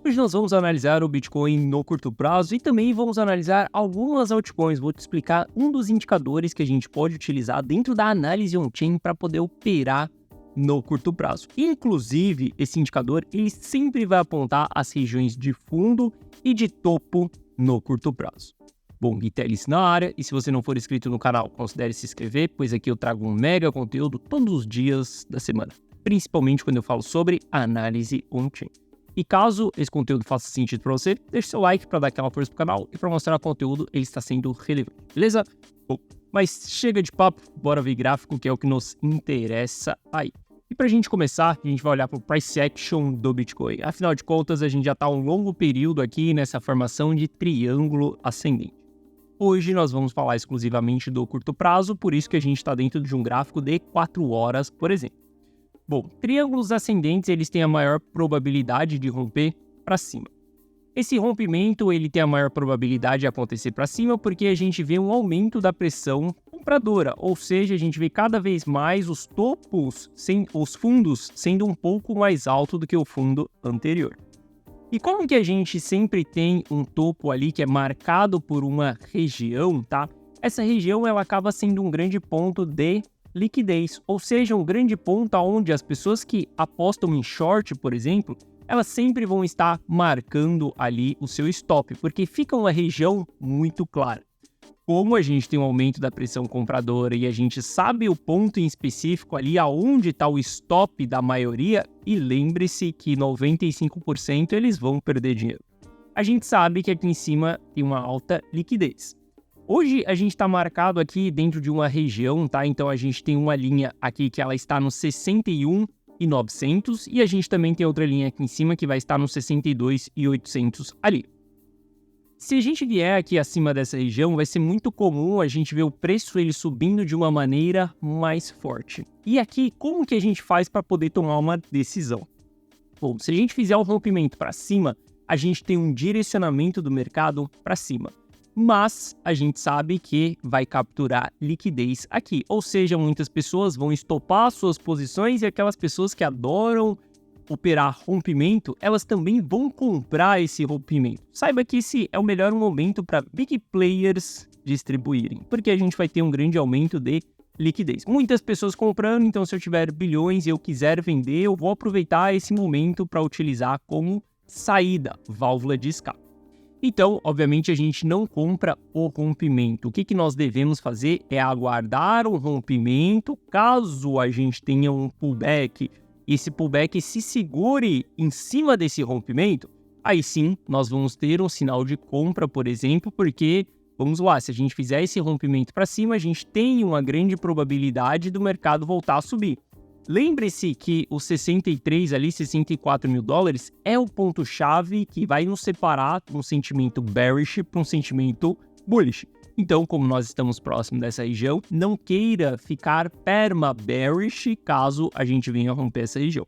Hoje nós vamos analisar o Bitcoin no curto prazo e também vamos analisar algumas altcoins. Vou te explicar um dos indicadores que a gente pode utilizar dentro da análise on-chain para poder operar no curto prazo. Inclusive, esse indicador ele sempre vai apontar as regiões de fundo e de topo no curto prazo. Bom, Guitelis na área, e se você não for inscrito no canal, considere se inscrever, pois aqui eu trago um mega conteúdo todos os dias da semana, principalmente quando eu falo sobre análise on-chain. E caso esse conteúdo faça sentido para você, deixe seu like para dar aquela força pro canal e para mostrar o conteúdo ele está sendo relevante, beleza? Bom, mas chega de papo, bora ver gráfico que é o que nos interessa aí. E para a gente começar, a gente vai olhar para o price action do Bitcoin. Afinal de contas, a gente já está um longo período aqui nessa formação de triângulo ascendente. Hoje nós vamos falar exclusivamente do curto prazo, por isso que a gente está dentro de um gráfico de 4 horas, por exemplo. Bom, triângulos ascendentes eles têm a maior probabilidade de romper para cima. Esse rompimento ele tem a maior probabilidade de acontecer para cima porque a gente vê um aumento da pressão compradora, ou seja, a gente vê cada vez mais os topos, os fundos sendo um pouco mais alto do que o fundo anterior. E como que a gente sempre tem um topo ali que é marcado por uma região, tá? Essa região ela acaba sendo um grande ponto de liquidez, ou seja, um grande ponto onde as pessoas que apostam em short, por exemplo, elas sempre vão estar marcando ali o seu stop, porque fica uma região muito clara. Como a gente tem um aumento da pressão compradora e a gente sabe o ponto em específico ali aonde está o stop da maioria, e lembre-se que 95% eles vão perder dinheiro. A gente sabe que aqui em cima tem uma alta liquidez. Hoje a gente está marcado aqui dentro de uma região, tá? Então a gente tem uma linha aqui que ela está no 61.900 e a gente também tem outra linha aqui em cima que vai estar no 62.800 ali. Se a gente vier aqui acima dessa região, vai ser muito comum a gente ver o preço ele subindo de uma maneira mais forte. E aqui, como que a gente faz para poder tomar uma decisão? Bom, se a gente fizer o rompimento para cima, a gente tem um direcionamento do mercado para cima. Mas a gente sabe que vai capturar liquidez aqui. Ou seja, muitas pessoas vão estopar suas posições e aquelas pessoas que adoram operar rompimento, elas também vão comprar esse rompimento. Saiba que esse é o melhor momento para big players distribuírem, porque a gente vai ter um grande aumento de liquidez. Muitas pessoas comprando, então se eu tiver bilhões e eu quiser vender, eu vou aproveitar esse momento para utilizar como saída, válvula de escape. Então, obviamente, a gente não compra o rompimento. O que nós devemos fazer é aguardar o rompimento, caso a gente tenha um pullback, e esse pullback se segure em cima desse rompimento, aí sim nós vamos ter um sinal de compra, por exemplo, porque, vamos lá, se a gente fizer esse rompimento para cima, a gente tem uma grande probabilidade do mercado voltar a subir. Lembre-se que os 64 mil dólares é o ponto-chave que vai nos separar de um sentimento bearish para um sentimento bullish. Então, como nós estamos próximo dessa região, não queira ficar perma-bearish caso a gente venha romper essa região.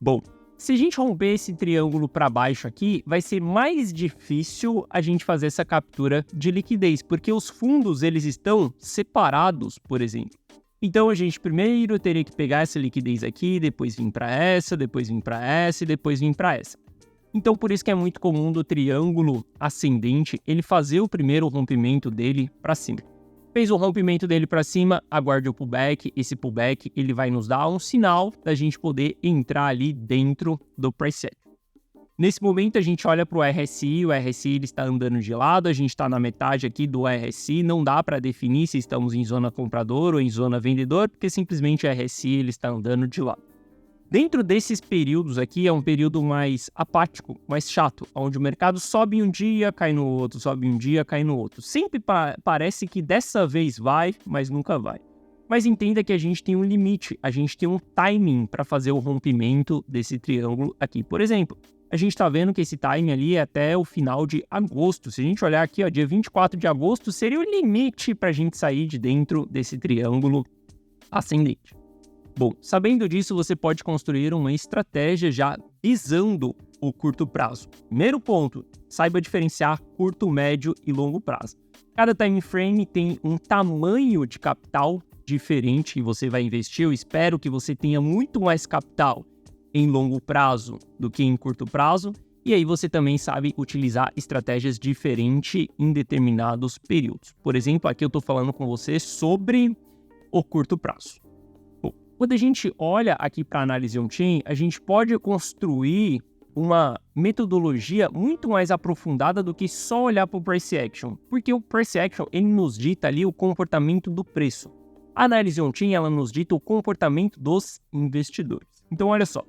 Bom, se a gente romper esse triângulo para baixo aqui, vai ser mais difícil a gente fazer essa captura de liquidez, porque os fundos eles estão separados, por exemplo. Então, a gente primeiro teria que pegar essa liquidez aqui, depois vir para essa, depois vir para essa e depois vir para essa. Então, por isso que é muito comum do triângulo ascendente ele fazer o primeiro rompimento dele para cima. Fez o rompimento dele para cima, aguarde o pullback. Esse pullback ele vai nos dar um sinal da gente poder entrar ali dentro do price action. Nesse momento, a gente olha para o RSI ele está andando de lado, a gente está na metade aqui do RSI, não dá para definir se estamos em zona comprador ou em zona vendedor, porque simplesmente o RSI ele está andando de lado. Dentro desses períodos aqui é um período mais apático, mais chato, onde o mercado sobe um dia, cai no outro, sobe um dia, cai no outro. Sempre parece que dessa vez vai, mas nunca vai. Mas entenda que a gente tem um limite, a gente tem um timing para fazer o rompimento desse triângulo aqui. Por exemplo, a gente está vendo que esse timing ali é até o final de agosto. Se a gente olhar aqui, ó, dia 24 de agosto seria o limite para a gente sair de dentro desse triângulo ascendente. Bom, sabendo disso, você pode construir uma estratégia já visando o curto prazo. Primeiro ponto, saiba diferenciar curto, médio e longo prazo. Cada time frame tem um tamanho de capital diferente e você vai investir. Eu espero que você tenha muito mais capital em longo prazo do que em curto prazo. E aí você também sabe utilizar estratégias diferentes em determinados períodos. Por exemplo, aqui eu estou falando com você sobre o curto prazo. Bom, quando a gente olha aqui para a análise on-chain, a gente pode construir uma metodologia muito mais aprofundada do que só olhar para o price action, porque o price action ele nos dita ali o comportamento do preço. A análise on-chain ela nos dita o comportamento dos investidores. Então olha só,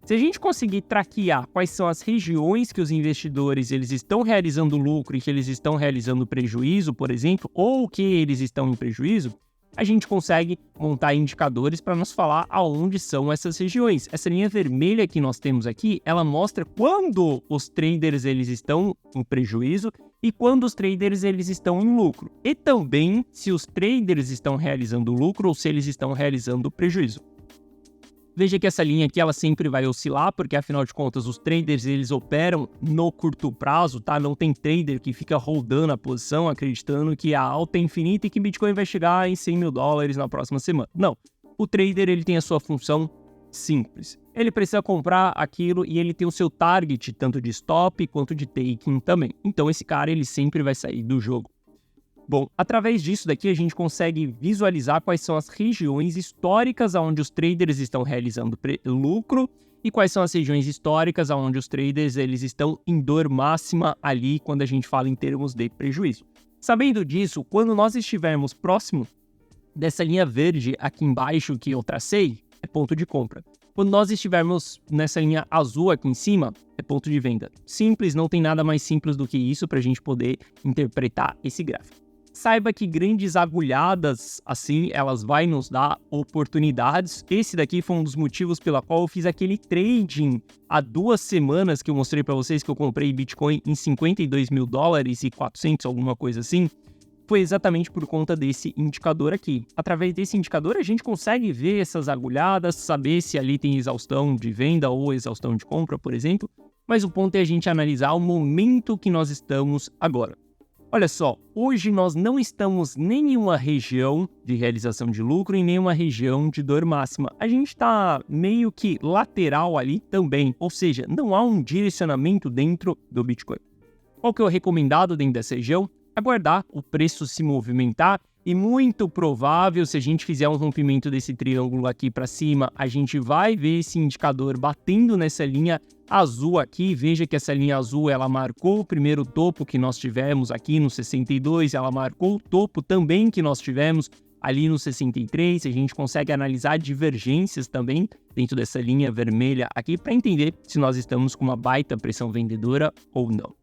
se a gente conseguir traquear quais são as regiões que os investidores eles estão realizando lucro e que eles estão realizando prejuízo, por exemplo, ou que eles estão em prejuízo, a gente consegue montar indicadores para nos falar aonde são essas regiões. Essa linha vermelha que nós temos aqui, ela mostra quando os traders eles estão em prejuízo e quando os traders eles estão em lucro. E também se os traders estão realizando lucro ou se eles estão realizando prejuízo. Veja que essa linha aqui ela sempre vai oscilar, porque afinal de contas os traders eles operam no curto prazo, tá? Não tem trader que fica rodando a posição acreditando que a alta é infinita e que Bitcoin vai chegar em $100 mil na próxima semana. Não, o trader ele tem a sua função simples. Ele precisa comprar aquilo e ele tem o seu target tanto de stop quanto de taking também. Então esse cara ele sempre vai sair do jogo. Bom, através disso daqui a gente consegue visualizar quais são as regiões históricas onde os traders estão realizando lucro e quais são as regiões históricas onde os traders eles estão em dor máxima ali quando a gente fala em termos de prejuízo. Sabendo disso, quando nós estivermos próximo dessa linha verde aqui embaixo que eu tracei, é ponto de compra. Quando nós estivermos nessa linha azul aqui em cima, é ponto de venda. Simples, não tem nada mais simples do que isso para a gente poder interpretar esse gráfico. Saiba que grandes agulhadas, assim, elas vão nos dar oportunidades. Esse daqui foi um dos motivos pela qual eu fiz aquele trading há 2 semanas que eu mostrei para vocês que eu comprei Bitcoin em $52 mil e 400, alguma coisa assim. Foi exatamente por conta desse indicador aqui. Através desse indicador, a gente consegue ver essas agulhadas, saber se ali tem exaustão de venda ou exaustão de compra, por exemplo. Mas o ponto é a gente analisar o momento que nós estamos agora. Olha só, hoje nós não estamos nem em uma região de realização de lucro e nem uma região de dor máxima. A gente está meio que lateral ali também, ou seja, não há um direcionamento dentro do Bitcoin. Qual que é o recomendado dentro dessa região? Aguardar o preço se movimentar e muito provável, se a gente fizer um rompimento desse triângulo aqui para cima, a gente vai ver esse indicador batendo nessa linha azul aqui. Veja que essa linha azul ela marcou o primeiro topo que nós tivemos aqui no 62, ela marcou o topo também que nós tivemos ali no 63. A gente consegue analisar divergências também dentro dessa linha vermelha aqui para entender se nós estamos com uma baita pressão vendedora ou não.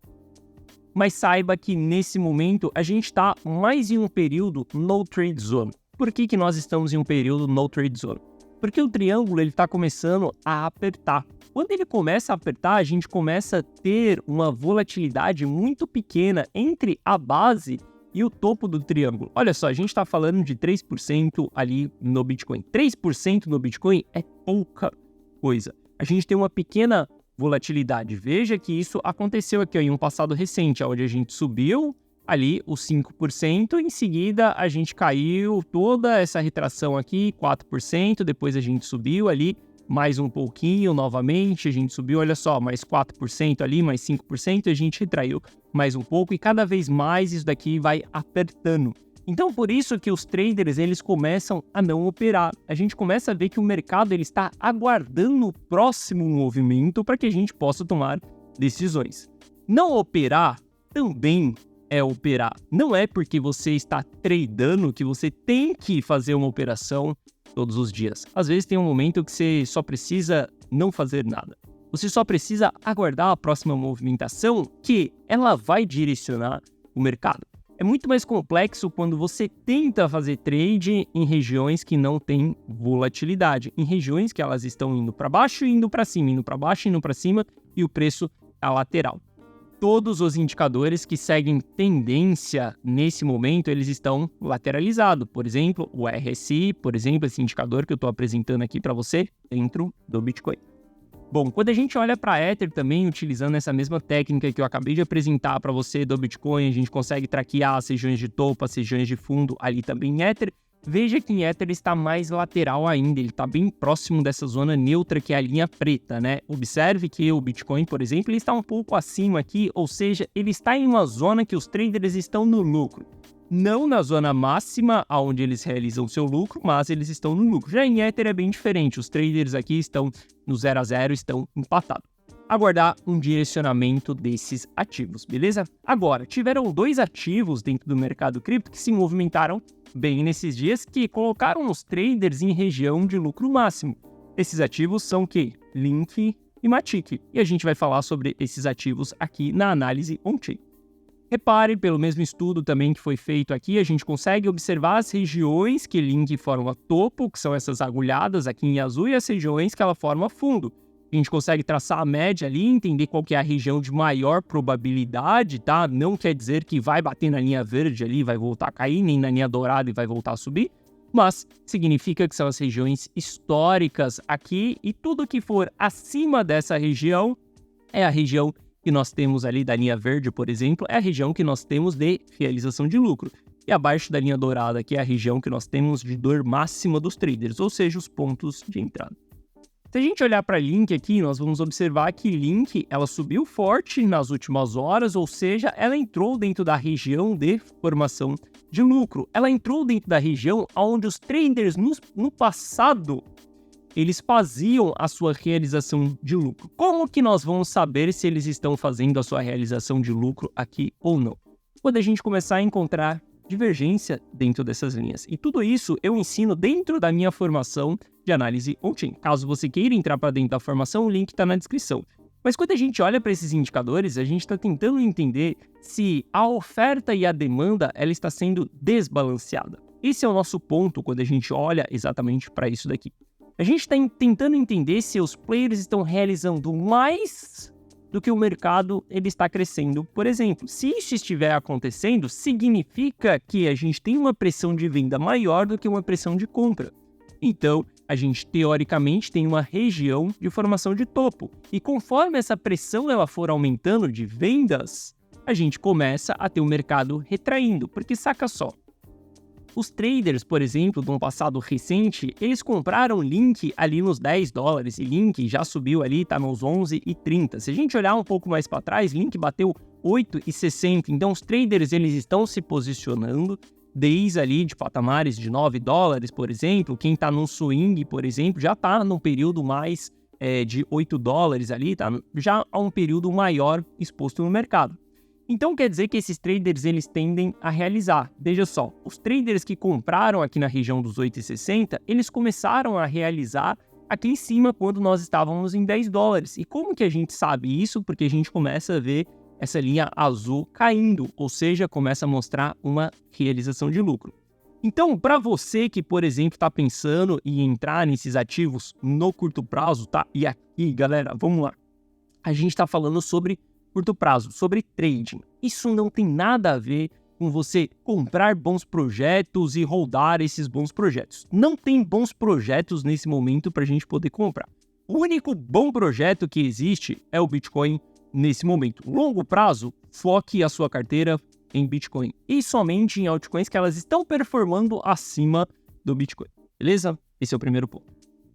Mas saiba que nesse momento a gente está mais em um período no trade zone. Por que nós estamos em um período no trade zone? Porque o triângulo está começando a apertar. Quando ele começa a apertar, a gente começa a ter uma volatilidade muito pequena entre a base e o topo do triângulo. Olha só, a gente está falando de 3% ali no Bitcoin. 3% no Bitcoin é pouca coisa. A gente tem uma pequena volatilidade. Veja que isso aconteceu aqui ó, em um passado recente, onde a gente subiu ali os 5%, em seguida a gente caiu toda essa retração aqui, 4%, depois a gente subiu ali mais um pouquinho novamente, a gente subiu, olha só, mais 4% ali, mais 5%, a gente retraiu mais um pouco e cada vez mais isso daqui vai apertando. Então, por isso que os traders, eles começam a não operar. A gente começa a ver que o mercado ele está aguardando o próximo movimento para que a gente possa tomar decisões. Não operar também é operar. Não é porque você está tradando que você tem que fazer uma operação todos os dias. Às vezes tem um momento que você só precisa não fazer nada. Você só precisa aguardar a próxima movimentação que ela vai direcionar o mercado. É muito mais complexo quando você tenta fazer trade em regiões que não têm volatilidade, em regiões que elas estão indo para baixo e indo para cima, indo para baixo e indo para cima e o preço é lateral. Todos os indicadores que seguem tendência nesse momento, eles estão lateralizados. Por exemplo, o RSI, por exemplo, esse indicador que eu estou apresentando aqui para você dentro do Bitcoin. Bom, quando a gente olha para Ether também, utilizando essa mesma técnica que eu acabei de apresentar para você do Bitcoin, a gente consegue traquear as regiões de topo, as regiões de fundo ali também em Ether. veja que em Ether está mais lateral ainda, ele está bem próximo dessa zona neutra que é a linha preta, né? Observe que o Bitcoin, por exemplo, ele está um pouco acima aqui, ou seja, ele está em uma zona que os traders estão no lucro. Não na zona máxima, onde eles realizam seu lucro, mas eles estão no lucro. Já em Ether é bem diferente, os traders aqui estão no 0 a 0, estão empatados. Aguardar um direcionamento desses ativos, beleza? Agora, tiveram 2 ativos dentro do mercado cripto que se movimentaram bem nesses dias, que colocaram os traders em região de lucro máximo. Esses ativos são o quê? Link e Matic. E a gente vai falar sobre esses ativos aqui na análise on-chain. Repare, pelo mesmo estudo também que foi feito aqui, a gente consegue observar as regiões que Link forma topo, que são essas agulhadas aqui em azul, e as regiões que ela forma fundo. A gente consegue traçar a média ali, entender qual que é a região de maior probabilidade, tá? Não quer dizer que vai bater na linha verde ali, vai voltar a cair, nem na linha dourada e vai voltar a subir, mas significa que são as regiões históricas aqui, e tudo que for acima dessa região é a região que nós temos ali da linha verde, por exemplo, é a região que nós temos de realização de lucro. E abaixo da linha dourada, que é a região que nós temos de dor máxima dos traders, ou seja, os pontos de entrada. Se a gente olhar para Link aqui, nós vamos observar que Link ela subiu forte nas últimas horas, ou seja, ela entrou dentro da região de formação de lucro. Ela entrou dentro da região onde os traders no passado eles faziam a sua realização de lucro. Como que nós vamos saber se eles estão fazendo a sua realização de lucro aqui ou não? Quando a gente começar a encontrar divergência dentro dessas linhas. E tudo isso eu ensino dentro da minha formação de análise on-chain. Caso você queira entrar para dentro da formação, o link está na descrição. Mas quando a gente olha para esses indicadores, a gente está tentando entender se a oferta e a demanda ela está sendo desbalanceada. Esse é o nosso ponto quando a gente olha exatamente para isso daqui. A gente está tentando entender se os players estão realizando mais do que o mercado ele está crescendo. Por exemplo, se isso estiver acontecendo, significa que a gente tem uma pressão de venda maior do que uma pressão de compra. Então, a gente teoricamente tem uma região de formação de topo. E conforme essa pressão ela for aumentando de vendas, a gente começa a ter o mercado retraindo. Porque saca só, os traders, por exemplo, do ano passado recente, eles compraram Link ali nos $10 e Link já subiu ali, tá nos 11,30. Se a gente olhar um pouco mais para trás, Link bateu 8,60. Então os traders eles estão se posicionando desde ali de patamares de $9, por exemplo. Quem tá no swing, por exemplo, já tá num período mais de $8 ali, tá já há um período maior exposto no mercado. Então quer dizer que esses traders eles tendem a realizar. Veja só, os traders que compraram aqui na região dos 8,60, eles começaram a realizar aqui em cima quando nós estávamos em $10. E como que a gente sabe isso? Porque a gente começa a ver essa linha azul caindo, ou seja, começa a mostrar uma realização de lucro. Então, para você que, por exemplo, está pensando em entrar nesses ativos no curto prazo, tá? E aqui, galera, vamos lá. A gente está falando sobre curto prazo, sobre trading. Isso não tem nada a ver com você comprar bons projetos e holdar esses bons projetos. Não tem bons projetos nesse momento para a gente poder comprar. O único bom projeto que existe é o Bitcoin nesse momento. Longo prazo, foque a sua carteira em Bitcoin e somente em altcoins que elas estão performando acima do Bitcoin. Beleza? Esse é o primeiro ponto.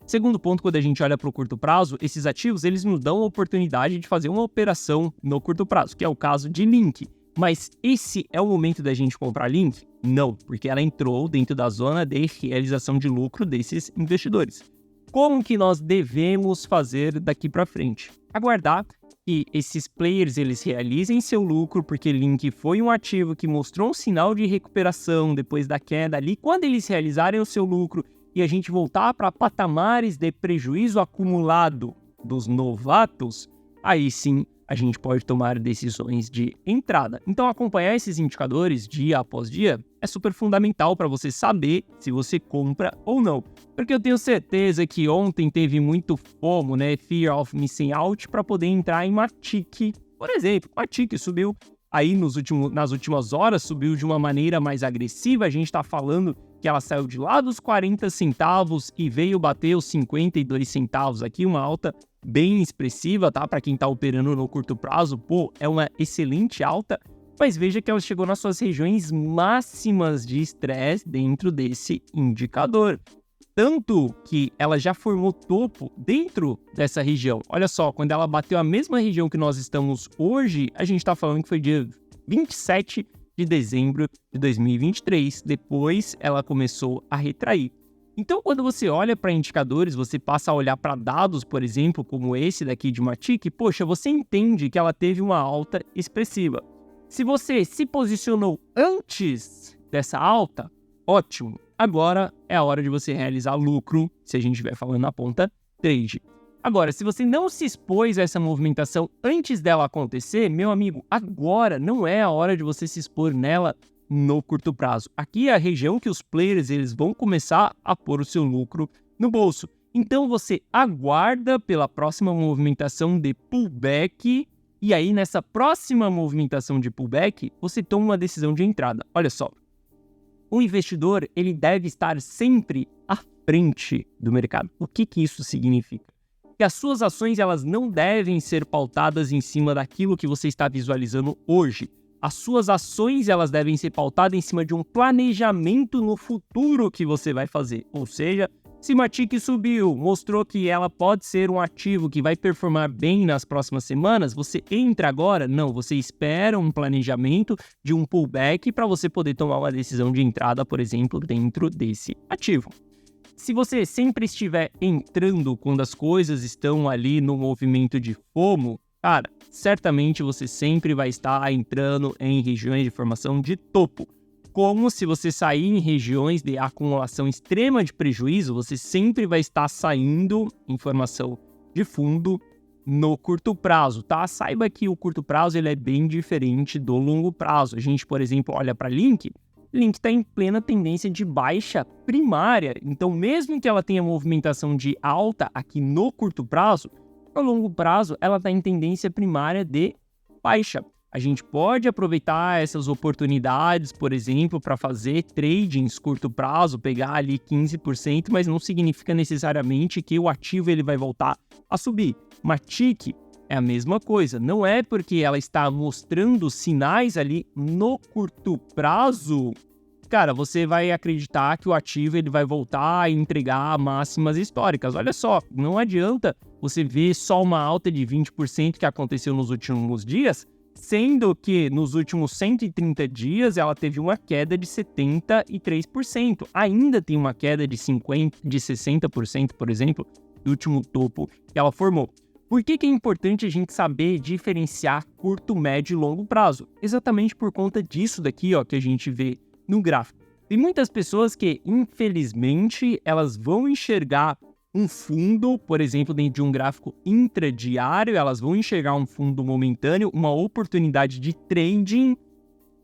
Segundo ponto, quando a gente olha para o curto prazo, esses ativos eles nos dão a oportunidade de fazer uma operação no curto prazo, que é o caso de Link. Mas esse é o momento da gente comprar Link? Não, porque ela entrou dentro da zona de realização de lucro desses investidores. Como que nós devemos fazer daqui para frente? Aguardar que esses players eles realizem seu lucro, porque Link foi um ativo que mostrou um sinal de recuperação depois da queda ali. Quando eles realizarem o seu lucro e a gente voltar para patamares de prejuízo acumulado dos novatos, aí sim a gente pode tomar decisões de entrada. Então acompanhar esses indicadores dia após dia é super fundamental para você saber se você compra ou não. Porque eu tenho certeza que ontem teve muito FOMO, né? Fear of Missing Out, para poder entrar em Matic. Por exemplo, Matic subiu aí nas últimas horas, subiu de uma maneira mais agressiva. A gente está falando que ela saiu de lá dos 40 centavos e veio bater os 52 centavos aqui, uma alta bem expressiva, tá? Para quem está operando no curto prazo, pô, é uma excelente alta. mas veja que ela chegou nas suas regiões máximas de estresse dentro desse indicador. Tanto que ela já formou topo dentro dessa região. Olha só, quando ela bateu a mesma região que nós estamos hoje, a gente está falando que foi dia 27 de dezembro de 2023. Depois, ela começou a retrair. Então, quando você olha para indicadores, você passa a olhar para dados, por exemplo, como esse daqui de Matic, poxa, você entende que ela teve uma alta expressiva. Se você se posicionou antes dessa alta, ótimo. Agora é a hora de você realizar lucro, se a gente estiver falando na ponta trade. Agora, se você não se expôs a essa movimentação antes dela acontecer, meu amigo, agora não é a hora de você se expor nela no curto prazo. Aqui é a região que os players eles vão começar a pôr o seu lucro no bolso. Então você aguarda pela próxima movimentação de pullback e aí nessa próxima movimentação de pullback você toma uma decisão de entrada. Olha só, o investidor ele deve estar sempre à frente do mercado. O que isso significa? Que as suas ações elas não devem ser pautadas em cima daquilo que você está visualizando hoje. As suas ações elas devem ser pautadas em cima de um planejamento no futuro que você vai fazer. Ou seja, se Matic subiu, mostrou que ela pode ser um ativo que vai performar bem nas próximas semanas, você entra agora? Não, você espera um planejamento de um pullback para você poder tomar uma decisão de entrada, por exemplo, dentro desse ativo. Se você sempre estiver entrando quando as coisas estão ali no movimento de FOMO, cara, certamente você sempre vai estar entrando em regiões de formação de topo. Como se você sair em regiões de acumulação extrema de prejuízo, você sempre vai estar saindo em formação de fundo no curto prazo, tá? Saiba que o curto prazo ele é bem diferente do longo prazo. A gente, por exemplo, olha para Link está em plena tendência de baixa primária. Então, mesmo que ela tenha movimentação de alta aqui no curto prazo, no longo prazo ela está em tendência primária de baixa. A gente pode aproveitar essas oportunidades, por exemplo, para fazer tradings curto prazo, pegar ali 15%, mas não significa necessariamente que o ativo ele vai voltar a subir. Matic é a mesma coisa, não é porque ela está mostrando sinais ali no curto prazo, cara, você vai acreditar que o ativo ele vai voltar a entregar máximas históricas. Olha só, não adianta você ver só uma alta de 20% que aconteceu nos últimos dias, sendo que nos últimos 130 dias ela teve uma queda de 73%. Ainda tem uma queda de 60%, por exemplo, do último topo que ela formou. Por que é importante a gente saber diferenciar curto, médio e longo prazo? Exatamente por conta disso daqui, ó, que a gente vê no gráfico. Tem muitas pessoas que, infelizmente, elas vão enxergar um fundo, por exemplo, dentro de um gráfico intradiário, elas vão enxergar um fundo momentâneo, uma oportunidade de trading,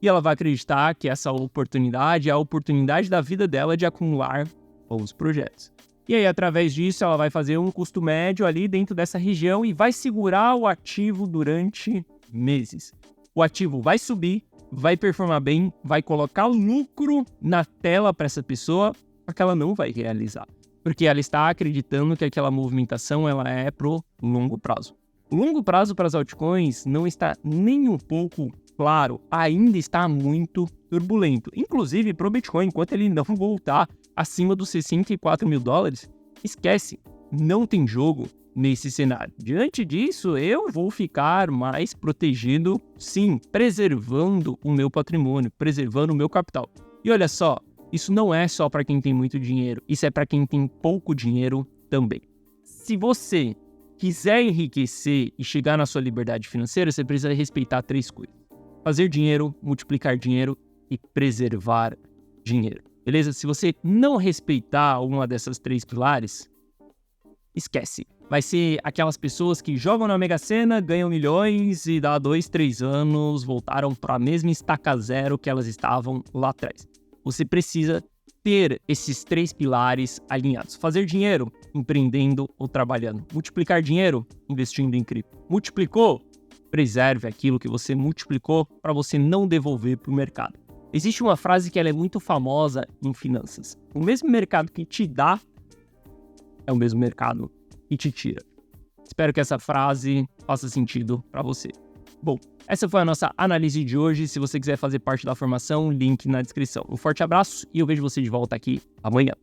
e ela vai acreditar que essa oportunidade é a oportunidade da vida dela de acumular bons projetos. E aí, através disso, ela vai fazer um custo médio ali dentro dessa região e vai segurar o ativo durante meses. O ativo vai subir, vai performar bem, vai colocar lucro na tela para essa pessoa, só que ela não vai realizar. Porque ela está acreditando que aquela movimentação ela é pro longo prazo. O longo prazo para as altcoins não está nem um pouco claro, ainda está muito turbulento. Inclusive para o Bitcoin, enquanto ele não voltar acima dos $64 mil, esquece, não tem jogo nesse cenário. Diante disso, eu vou ficar mais protegido, sim, preservando o meu patrimônio, preservando o meu capital. E olha só, isso não é só para quem tem muito dinheiro, isso é para quem tem pouco dinheiro também. Se você quiser enriquecer e chegar na sua liberdade financeira, você precisa respeitar 3 coisas: fazer dinheiro, multiplicar dinheiro e preservar dinheiro. Beleza? Se você não respeitar uma dessas 3 pilares, esquece. Vai ser aquelas pessoas que jogam na Mega Sena, ganham milhões e dá 2, 3 anos voltaram para a mesma estaca zero que elas estavam lá atrás. Você precisa ter esses 3 pilares alinhados. Fazer dinheiro empreendendo ou trabalhando. Multiplicar dinheiro investindo em cripto. Multiplicou? Preserve aquilo que você multiplicou para você não devolver para o mercado. Existe uma frase que ela é muito famosa em finanças. O mesmo mercado que te dá é o mesmo mercado que te tira. Espero que essa frase faça sentido para você. Bom, essa foi a nossa análise de hoje. Se você quiser fazer parte da formação, link na descrição. Um forte abraço e eu vejo você de volta aqui amanhã.